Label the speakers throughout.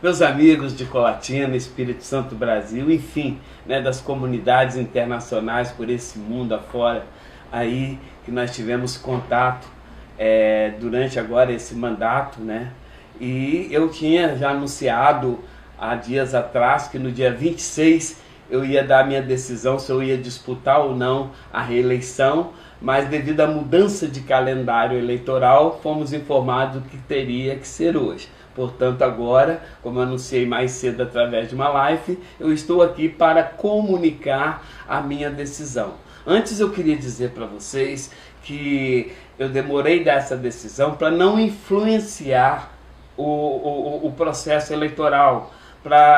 Speaker 1: meus amigos de Colatina, Espírito Santo, Brasil, enfim, né, das comunidades internacionais por esse mundo afora, aí que nós tivemos contato durante agora esse mandato, né? E eu tinha já anunciado há dias atrás que no dia 26 eu ia dar a minha decisão se eu ia disputar ou não a reeleição, mas devido à mudança de calendário eleitoral, fomos informados que teria que ser hoje. Portanto, agora, como eu anunciei mais cedo através de uma live, eu estou aqui para comunicar a minha decisão. Antes eu queria dizer para vocês que eu demorei dessa decisão para não influenciar o processo eleitoral.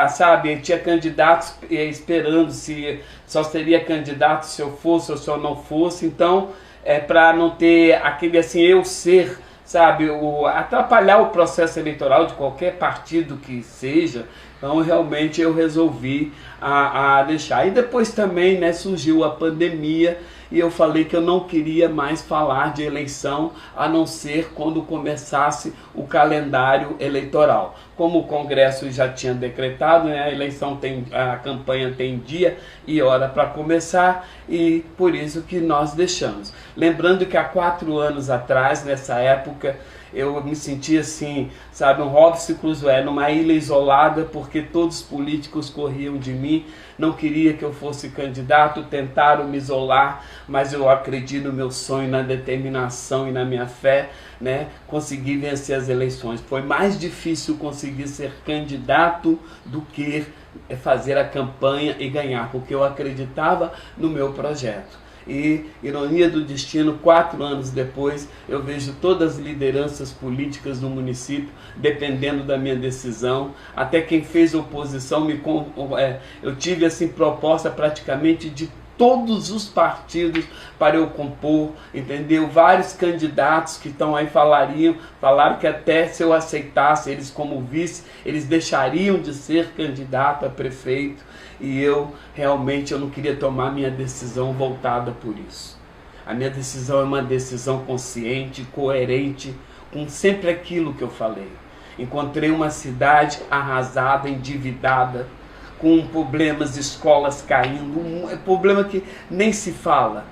Speaker 1: Sabe, tinha candidatos esperando se só seria candidato se eu fosse ou se eu não fosse, então para não ter aquele assim, eu ser, sabe, atrapalhar o processo eleitoral de qualquer partido que seja. Então realmente eu resolvi deixar. E depois também, né, surgiu a pandemia e eu falei que eu não queria mais falar de eleição a não ser quando começasse o calendário eleitoral. Como o Congresso já tinha decretado, né, a campanha tem dia e hora para começar, e por isso que nós deixamos. Lembrando que há 4 anos atrás, nessa época, eu me sentia assim, sabe, um Robinson Crusoe, numa ilha isolada, porque todos os políticos corriam de mim, não queria que eu fosse candidato, tentaram me isolar, mas eu acredito no meu sonho, na determinação e na minha fé, né, consegui vencer as eleições. Foi mais difícil conseguir ser candidato do que fazer a campanha e ganhar, porque eu acreditava no meu projeto. E, ironia do destino, 4 anos depois, eu vejo todas as lideranças políticas do município dependendo da minha decisão. Até quem fez oposição, eu tive assim proposta praticamente de todos os partidos para eu compor, entendeu? Vários candidatos que estão aí falaram que até se eu aceitasse eles como vice, eles deixariam de ser candidato a prefeito, e eu realmente não queria tomar minha decisão voltada por isso. A minha decisão é uma decisão consciente, coerente, com sempre aquilo que eu falei. Encontrei uma cidade arrasada, endividada, com problemas, escolas caindo, um problema que nem se fala.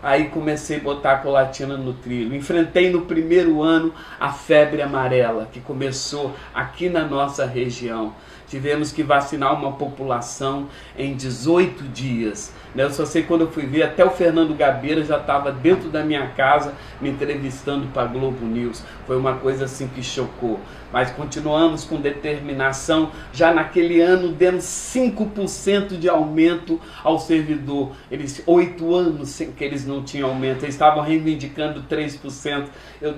Speaker 1: Aí comecei a botar a Colatina no trilho. Enfrentei no primeiro ano a febre amarela, que começou aqui na nossa região. Tivemos que vacinar uma população em 18 dias. Eu só sei quando eu fui ver, até o Fernando Gabeira já estava dentro da minha casa me entrevistando para a Globo News. Foi uma coisa assim que chocou. Mas continuamos com determinação. Já naquele ano demos 5% de aumento ao servidor. 8 anos sem que eles não tinham aumento. Eles estavam reivindicando 3%.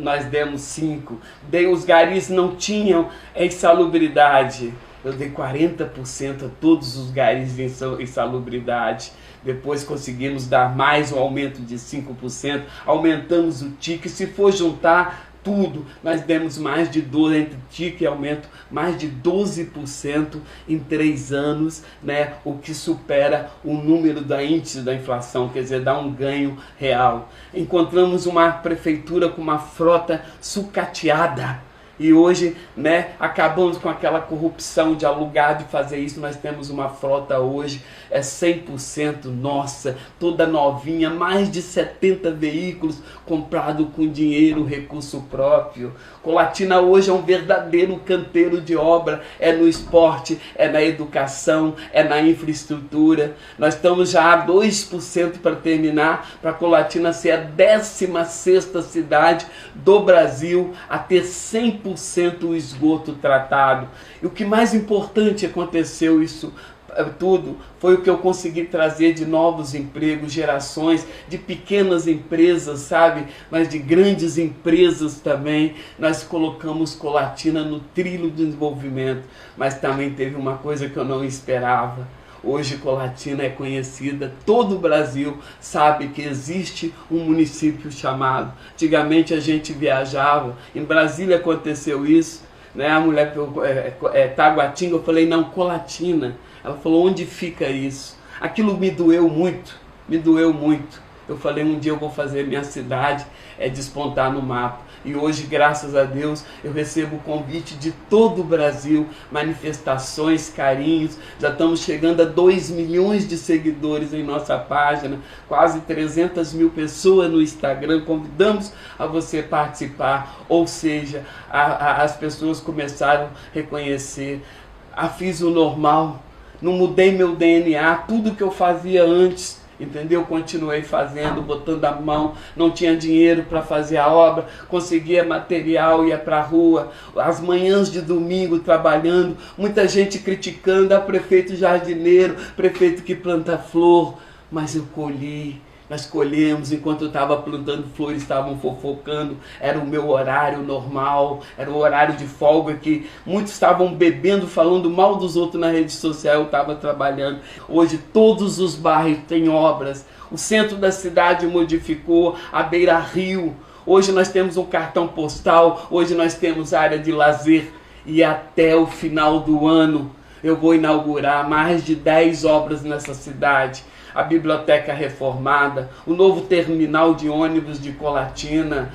Speaker 1: Nós demos 5%. Os garis não tinham insalubridade. Eu dei 40% a todos os garis de insalubridade. Depois conseguimos dar mais um aumento de 5%. Aumentamos o TIC. Se for juntar tudo, nós demos mais de 12%, entre TIC e aumento, mais de 12% em 3 anos, né? O que supera o número da índice da inflação, quer dizer, dá um ganho real. Encontramos uma prefeitura com uma frota sucateada. E hoje, né, acabamos com aquela corrupção de alugar, de fazer isso. Nós temos uma frota hoje, 100% nossa, toda novinha, mais de 70 veículos comprados com dinheiro, recurso próprio. Colatina hoje é um verdadeiro canteiro de obra, é no esporte, é na educação, é na infraestrutura. Nós estamos já a 2% para terminar, para Colatina ser a 16ª cidade do Brasil a ter 100% o esgoto tratado. E o que mais importante aconteceu isso tudo foi o que eu consegui trazer de novos empregos, gerações de pequenas empresas, sabe, mas de grandes empresas também. Nós colocamos Colatina no trilho do desenvolvimento, mas também teve uma coisa que eu não esperava. Hoje Colatina é conhecida, todo o Brasil sabe que existe um município chamado. Antigamente a gente viajava, em Brasília aconteceu isso, né? A mulher perguntou, Taguatinga, eu falei, não, Colatina. Ela falou, onde fica isso? Aquilo me doeu muito, me doeu muito. Eu falei, um dia eu vou fazer minha cidade despontar no mapa. E hoje, graças a Deus, eu recebo o convite de todo o Brasil, manifestações, carinhos. Já estamos chegando a 2 milhões de seguidores em nossa página, quase 300 mil pessoas no Instagram. Convidamos a você participar, ou seja, as pessoas começaram a reconhecer. Fiz o normal, não mudei meu DNA, tudo que eu fazia antes, entendeu? Continuei fazendo, botando a mão, não tinha dinheiro para fazer a obra, conseguia material, ia para a rua, as manhãs de domingo trabalhando, muita gente criticando, prefeito jardineiro, prefeito que planta flor, mas eu colhi. Nós colhemos, enquanto eu estava plantando flores, estavam fofocando, era o meu horário normal, era o horário de folga que muitos estavam bebendo, falando mal dos outros na rede social, eu estava trabalhando. Hoje todos os bairros têm obras, o centro da cidade modificou, a beira-rio, hoje nós temos um cartão postal, hoje nós temos área de lazer e até o final do ano eu vou inaugurar mais de 10 obras nessa cidade. A biblioteca reformada, o novo terminal de ônibus de Colatina,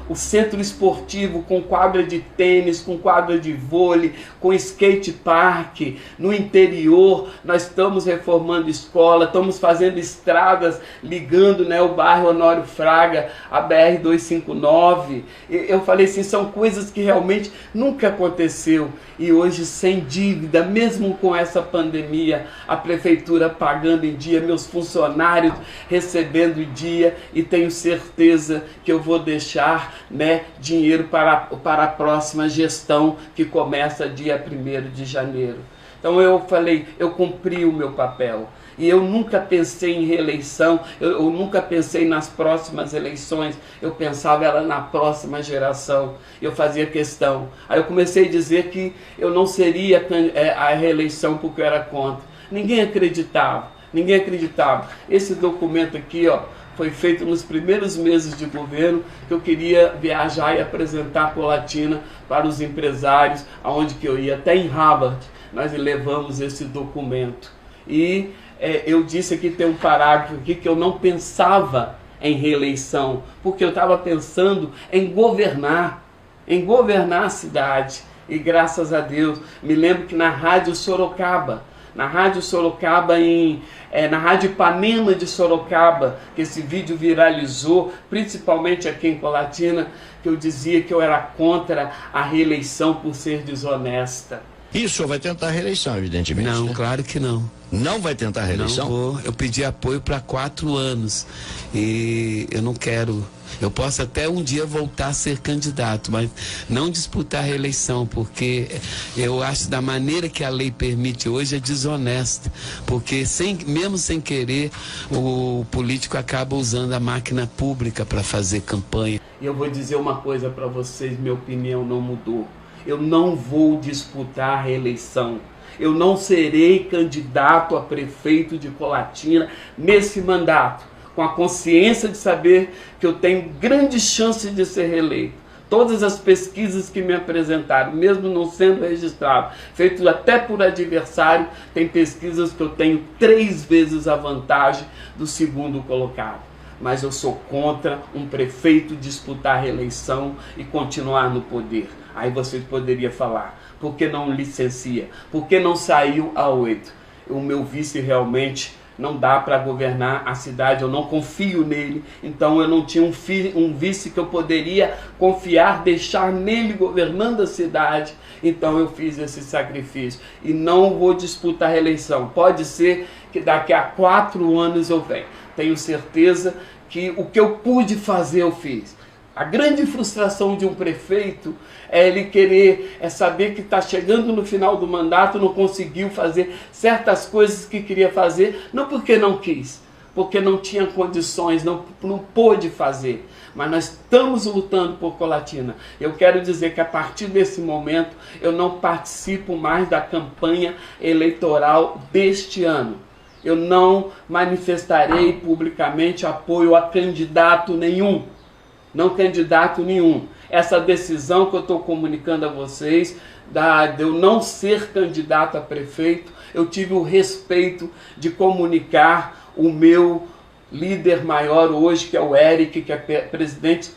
Speaker 1: o centro esportivo com quadra de tênis, com quadra de vôlei, com skate park. No interior nós estamos reformando escola, estamos fazendo estradas, ligando, o bairro Honório Fraga, a BR-259. Eu falei assim, são coisas que realmente nunca aconteceu. E hoje, sem dívida, mesmo com essa pandemia, a prefeitura pagando em dia, meus funcionários recebendo em dia, e tenho certeza que eu vou deixar dinheiro para a próxima gestão que começa dia 1º de janeiro. Então eu falei, eu cumpri o meu papel. E eu nunca pensei em reeleição, eu nunca pensei nas próximas eleições, eu pensava era na próxima geração, eu fazia questão. Aí eu comecei a dizer que eu não seria a reeleição porque eu era contra. Ninguém acreditava. Esse documento aqui, foi feito nos primeiros meses de governo, que eu queria viajar e apresentar Colatina para os empresários, aonde que eu ia, até em Harvard, nós levamos esse documento. E eu disse aqui, tem um parágrafo aqui, que eu não pensava em reeleição, porque eu estava pensando em governar a cidade. E graças a Deus, me lembro que na Rádio Sorocaba, na Rádio Ipanema de Sorocaba, que esse vídeo viralizou, principalmente aqui em Colatina, que eu dizia que eu era contra a reeleição por ser desonesta.
Speaker 2: E o senhor vai tentar a reeleição, evidentemente.
Speaker 1: Não,
Speaker 2: né?
Speaker 1: Claro que não.
Speaker 2: Não vai tentar a reeleição?
Speaker 1: Não vou. Eu pedi apoio para 4 anos e eu não quero. Eu posso até um dia voltar a ser candidato, mas não disputar a reeleição, porque eu acho da maneira que a lei permite hoje é desonesta, porque mesmo sem querer o político acaba usando a máquina pública para fazer campanha. E eu vou dizer uma coisa para vocês, minha opinião não mudou. Eu não vou disputar a reeleição. Eu não serei candidato a prefeito de Colatina nesse mandato, com a consciência de saber que eu tenho grandes chances de ser reeleito. Todas as pesquisas que me apresentaram, mesmo não sendo registrado, feito até por adversário, tem pesquisas que eu tenho 3 vezes a vantagem do segundo colocado. Mas eu sou contra um prefeito disputar a reeleição e continuar no poder. Aí você poderia falar, por que não licencia? Por que não saiu a 8? O meu vice realmente não dá para governar a cidade, eu não confio nele, então eu não tinha um vice que eu poderia confiar, deixar nele governando a cidade, então eu fiz esse sacrifício e não vou disputar a reeleição. Pode ser que daqui a 4 anos eu venha, tenho certeza que o que eu pude fazer eu fiz. A grande frustração de um prefeito é ele saber que está chegando no final do mandato, não conseguiu fazer certas coisas que queria fazer, não porque não quis, porque não tinha condições, não pôde fazer. Mas nós estamos lutando por Colatina. Eu quero dizer que a partir desse momento eu não participo mais da campanha eleitoral deste ano. Eu não manifestarei publicamente apoio a candidato nenhum. Não candidato nenhum. Essa decisão que eu estou comunicando a vocês, de eu não ser candidato a prefeito, eu tive o respeito de comunicar o meu líder maior hoje, que é o Eric, que é presidente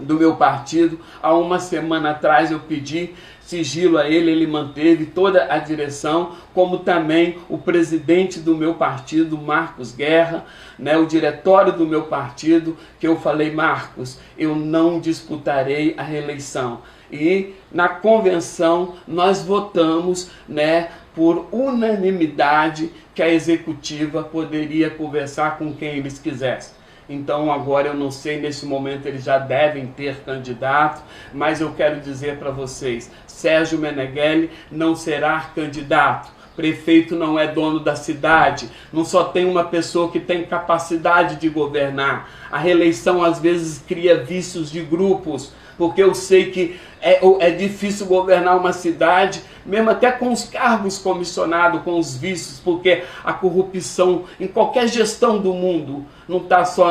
Speaker 1: do meu partido. Há uma semana atrás eu pedi sigilo a ele, ele manteve toda a direção, como também o presidente do meu partido, Marcos Guerra, né, o diretório do meu partido, que eu falei: Marcos, eu não disputarei a reeleição. E na convenção nós votamos, né, por unanimidade, que a executiva poderia conversar com quem eles quisessem. Então agora eu não sei, nesse momento eles já devem ter candidato, mas eu quero dizer para vocês, Sérgio Meneghelli não será candidato. Prefeito não é dono da cidade, não só tem uma pessoa que tem capacidade de governar. A reeleição às vezes cria vícios de grupos, porque eu sei que é difícil governar uma cidade, mesmo até com os cargos comissionados, com os vícios, porque a corrupção em qualquer gestão do mundo não está só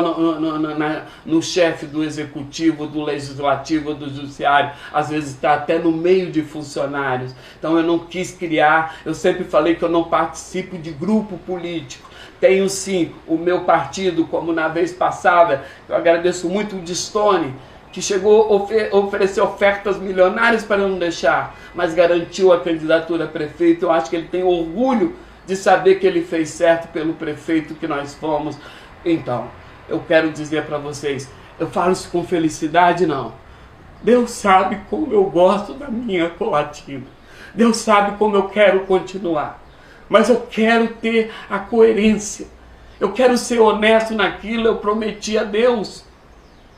Speaker 1: no chefe do executivo, do legislativo, do judiciário, às vezes está até no meio de funcionários. Então eu não quis criar, eu sempre falei que eu não participo de grupo político. Tenho sim o meu partido, como na vez passada, eu agradeço muito o Distone, que chegou a oferecer ofertas milionárias para não deixar, mas garantiu a candidatura a prefeito. Eu acho que ele tem orgulho de saber que ele fez certo pelo prefeito que nós fomos. Então, eu quero dizer para vocês, eu falo isso com felicidade, não. Deus sabe como eu gosto da minha Colatina. Deus sabe como eu quero continuar. Mas eu quero ter a coerência. Eu quero ser honesto naquilo. Eu prometi a Deus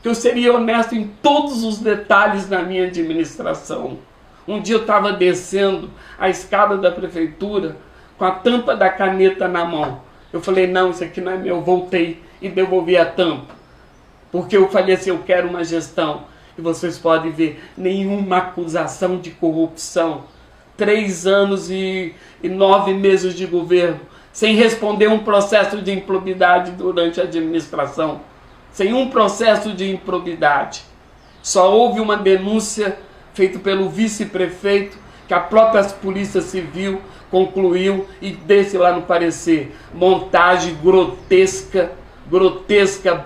Speaker 1: que eu seria honesto em todos os detalhes da minha administração. Um dia eu estava descendo a escada da prefeitura com a tampa da caneta na mão. Eu falei: não, isso aqui não é meu. Voltei e devolvi a tampa. Porque eu falei assim: eu quero uma gestão. E vocês podem ver, nenhuma acusação de corrupção. 3 anos e 9 meses de governo, sem responder um processo de improbidade durante a administração. Sem um processo de improbidade. Só houve uma denúncia feita pelo vice-prefeito, que a própria Polícia Civil concluiu e desse lá no parecer. Montagem grotesca,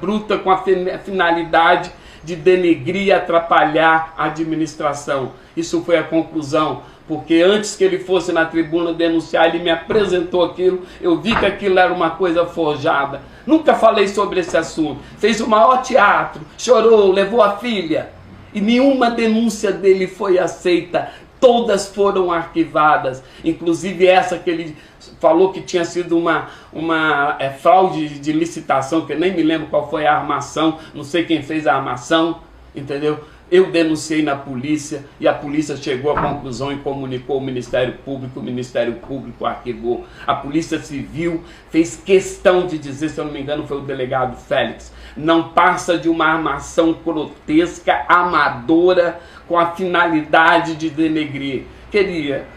Speaker 1: bruta, com a finalidade de denegrir e atrapalhar a administração. Isso foi a conclusão, porque antes que ele fosse na tribuna denunciar, ele me apresentou aquilo, eu vi que aquilo era uma coisa forjada. Nunca falei sobre esse assunto. Fez o maior teatro, chorou, levou a filha. E nenhuma denúncia dele foi aceita. Todas foram arquivadas. Inclusive essa que ele falou que tinha sido uma fraude de licitação, que eu nem me lembro qual foi a armação, não sei quem fez a armação, entendeu? Eu denunciei na polícia e a polícia chegou à conclusão e comunicou ao Ministério Público, o Ministério Público arquivou. A Polícia Civil fez questão de dizer, se eu não me engano foi o delegado Félix, não passa de uma armação grotesca, amadora, com a finalidade de denegrir. Queria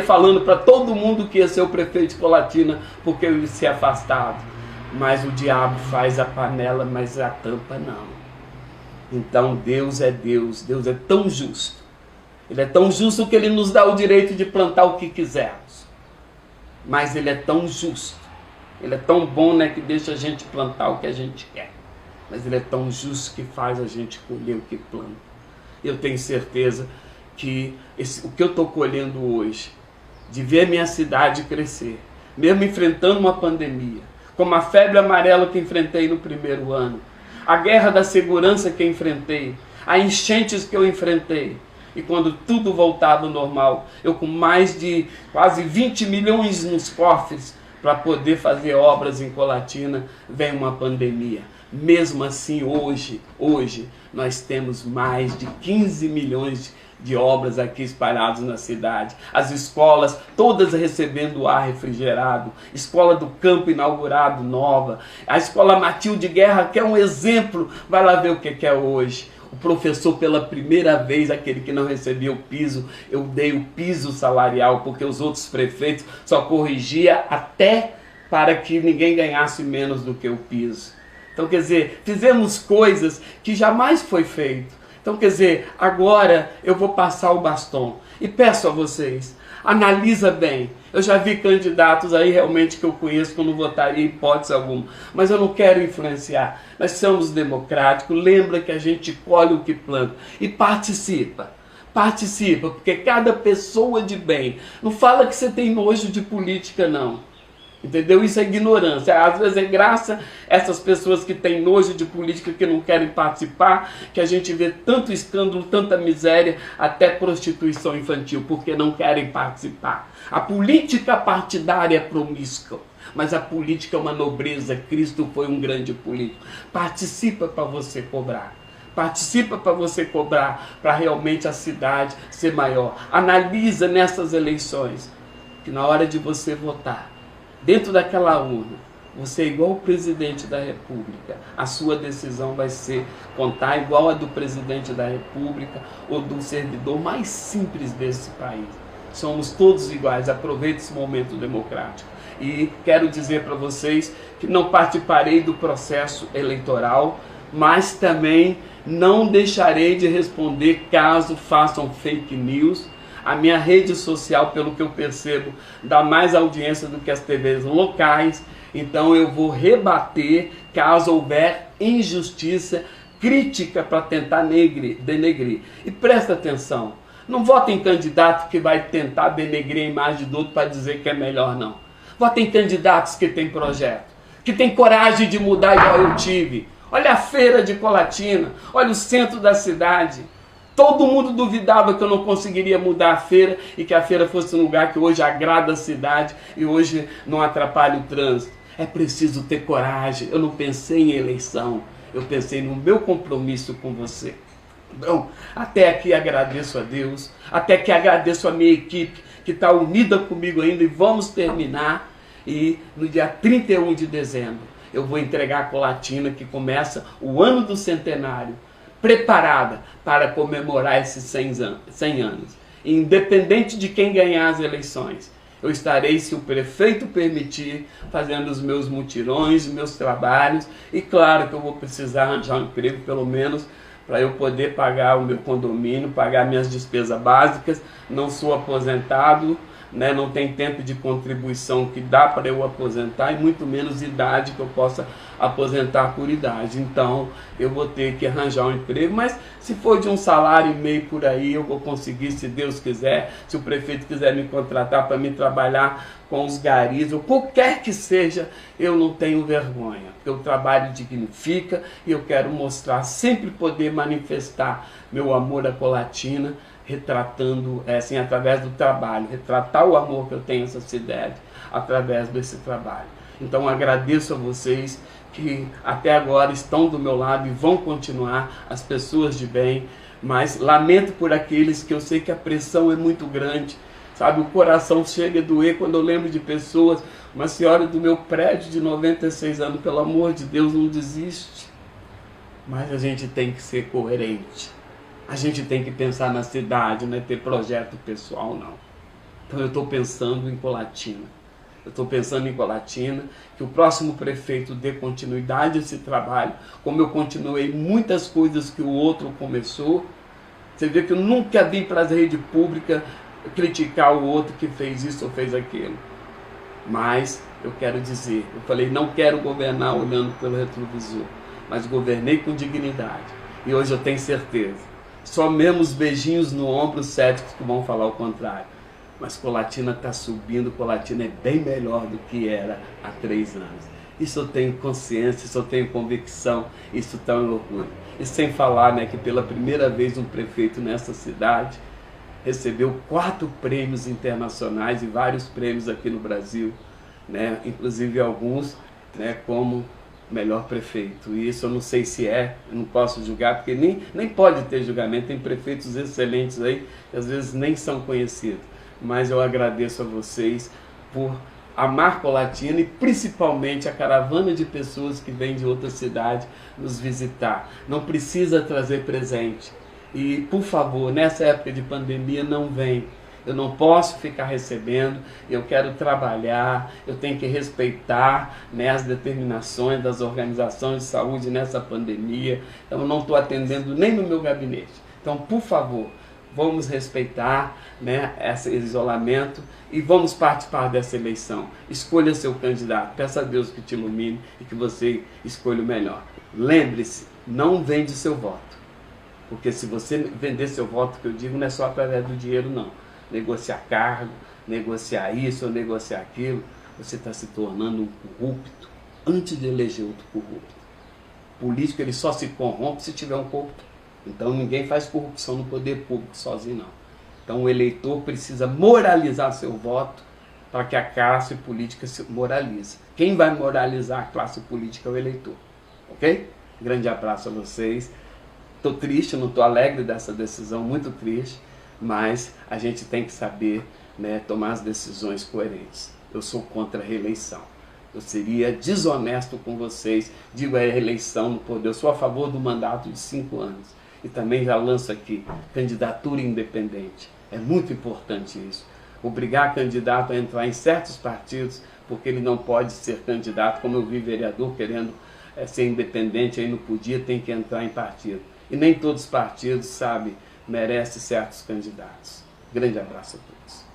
Speaker 1: falando para todo mundo que ia ser o prefeito de Colatina, porque eu ia ser afastado. Mas o diabo faz a panela, mas a tampa não. Então Deus é Deus, Deus é tão justo. Ele é tão justo que Ele nos dá o direito de plantar o que quisermos. Mas Ele é tão justo, Ele é tão bom, né, que deixa a gente plantar o que a gente quer. Mas Ele é tão justo que faz a gente colher o que planta. Eu tenho certeza que o que eu estou colhendo hoje, de ver minha cidade crescer, mesmo enfrentando uma pandemia, como a febre amarela que enfrentei no primeiro ano, a guerra da segurança que eu enfrentei, a enchentes que eu enfrentei, e quando tudo voltava ao normal, eu com mais de quase 20 milhões nos cofres para poder fazer obras em Colatina, vem uma pandemia. Mesmo assim, hoje nós temos mais de 15 milhões de obras aqui espalhadas na cidade. As escolas todas recebendo ar refrigerado. Escola do Campo inaugurado nova. A escola Matilde Guerra, que é um exemplo. Vai lá ver o que é hoje. O professor, pela primeira vez, aquele que não recebia o piso, eu dei o piso salarial, porque os outros prefeitos só corrigia até para que ninguém ganhasse menos do que o piso. Então, quer dizer, fizemos coisas que jamais foi feito. Então, quer dizer, agora eu vou passar o bastão. E peço a vocês, analisa bem. Eu já vi candidatos aí realmente que eu conheço que eu não votaria em hipótese alguma, mas eu não quero influenciar. Nós somos democráticos, lembra que a gente colhe o que planta e participa. Participa, porque cada pessoa de bem, não fala que você tem nojo de política não. Entendeu? Isso é ignorância. Às vezes é graças a essas pessoas que têm nojo de política, que não querem participar, que a gente vê tanto escândalo, tanta miséria, até prostituição infantil, porque não querem participar. A política partidária é promíscua, mas a política é uma nobreza. Cristo foi um grande político. Participa para você cobrar. Participa para você cobrar, para realmente a cidade ser maior. Analisa nessas eleições, que na hora de você votar, dentro daquela urna, você é igual o presidente da República. A sua decisão vai ser contar igual a do presidente da República ou do servidor mais simples desse país. Somos todos iguais. Aproveite esse momento democrático. E quero dizer para vocês que não participarei do processo eleitoral, mas também não deixarei de responder caso façam fake news. A minha rede social, pelo que eu percebo, dá mais audiência do que as TVs locais. Então eu vou rebater caso houver injustiça, crítica para tentar denegrir. E presta atenção, não vote em candidato que vai tentar denegrir a imagem do outro para dizer que é melhor, não. Vote em candidatos que têm projeto, que têm coragem de mudar igual eu tive. Olha a feira de Colatina, olha o centro da cidade. Todo mundo duvidava que eu não conseguiria mudar a feira e que a feira fosse um lugar que hoje agrada a cidade e hoje não atrapalha o trânsito. É preciso ter coragem. Eu não pensei em eleição, eu pensei no meu compromisso com você. Então, até aqui agradeço a Deus, até aqui agradeço a minha equipe que está unida comigo ainda, e vamos terminar. E no dia 31 de dezembro eu vou entregar a Colatina, que começa o ano do centenário, preparada para comemorar esses 100 anos. Independente de quem ganhar as eleições, eu estarei, se o prefeito permitir, fazendo os meus mutirões, os meus trabalhos. E claro que eu vou precisar arranjar um emprego, pelo menos, para eu poder pagar o meu condomínio, pagar minhas despesas básicas. Não sou aposentado, né? Não tem tempo de contribuição que dá para eu aposentar, e muito menos idade que eu possa aposentar por idade. Então eu vou ter que arranjar um emprego, mas se for de 1,5 salário por aí, eu vou conseguir, se Deus quiser. Se o prefeito quiser me contratar para me trabalhar com os garis, ou qualquer que seja, eu não tenho vergonha, porque o trabalho dignifica, e eu quero mostrar, sempre poder manifestar meu amor à Colatina, retratando, assim, através do trabalho, retratar o amor que eu tenho a essa cidade, através desse trabalho. Então agradeço a vocês que até agora estão do meu lado e vão continuar, as pessoas de bem, mas lamento por aqueles que eu sei que a pressão é muito grande, sabe, o coração chega a doer quando eu lembro de pessoas. Uma senhora do meu prédio de 96 anos, pelo amor de Deus, não desiste. Mas a gente tem que ser coerente. A gente tem que pensar na cidade, não é ter projeto pessoal, não. Então eu estou pensando em Colatina. Eu estou pensando em Colatina, que o próximo prefeito dê continuidade a esse trabalho, como eu continuei muitas coisas que o outro começou. Você vê que eu nunca vim para a rede pública criticar o outro que fez isso ou fez aquilo. Mas eu quero dizer, eu falei, não quero governar olhando pelo retrovisor, mas governei com dignidade. E hoje eu tenho certeza. Só mesmo os beijinhos no ombro, os céticos que vão falar o contrário. Mas Colatina está subindo, Colatina é bem melhor do que era há 3 anos. Isso eu tenho consciência, isso eu tenho convicção, isso está um orgulho. E sem falar, né, que pela primeira vez um prefeito nessa cidade recebeu 4 prêmios internacionais e vários prêmios aqui no Brasil, né, inclusive alguns, né, como melhor prefeito. E isso eu não sei se eu não posso julgar, porque nem pode ter julgamento. Tem prefeitos excelentes aí, que às vezes nem são conhecidos. Mas eu agradeço a vocês por amar Colatina, e principalmente a caravana de pessoas que vêm de outra cidade nos visitar. Não precisa trazer presente. E, por favor, nessa época de pandemia, não vem. Eu não posso ficar recebendo, eu quero trabalhar, eu tenho que respeitar, né, as determinações das organizações de saúde nessa pandemia. Então eu não estou atendendo nem no meu gabinete. Então, por favor, vamos respeitar, né, esse isolamento e vamos participar dessa eleição. Escolha seu candidato, peça a Deus que te ilumine e que você escolha o melhor. Lembre-se, não vende seu voto, porque se você vender seu voto, que eu digo, não é só através do dinheiro não, negociar cargo, negociar isso ou negociar aquilo, você está se tornando um corrupto antes de eleger outro corrupto. Político, ele só se corrompe se tiver um corrupto. Então ninguém faz corrupção no poder público sozinho não. Então o eleitor precisa moralizar seu voto para que a classe política se moralize. Quem vai moralizar a classe política é o eleitor. Ok? Grande abraço a vocês. Estou triste, não estou alegre dessa decisão, muito triste, mas a gente tem que saber, né, tomar as decisões coerentes. Eu sou contra a reeleição. Eu seria desonesto com vocês, digo a reeleição no poder. Eu sou a favor do mandato de 5 anos. E também já lanço aqui, candidatura independente. É muito importante isso. Obrigar candidato a entrar em certos partidos, porque ele não pode ser candidato, como eu vi vereador querendo ser independente, aí não podia, tem que entrar em partido. E nem todos os partidos, sabe, merecem certos candidatos. Grande abraço a todos.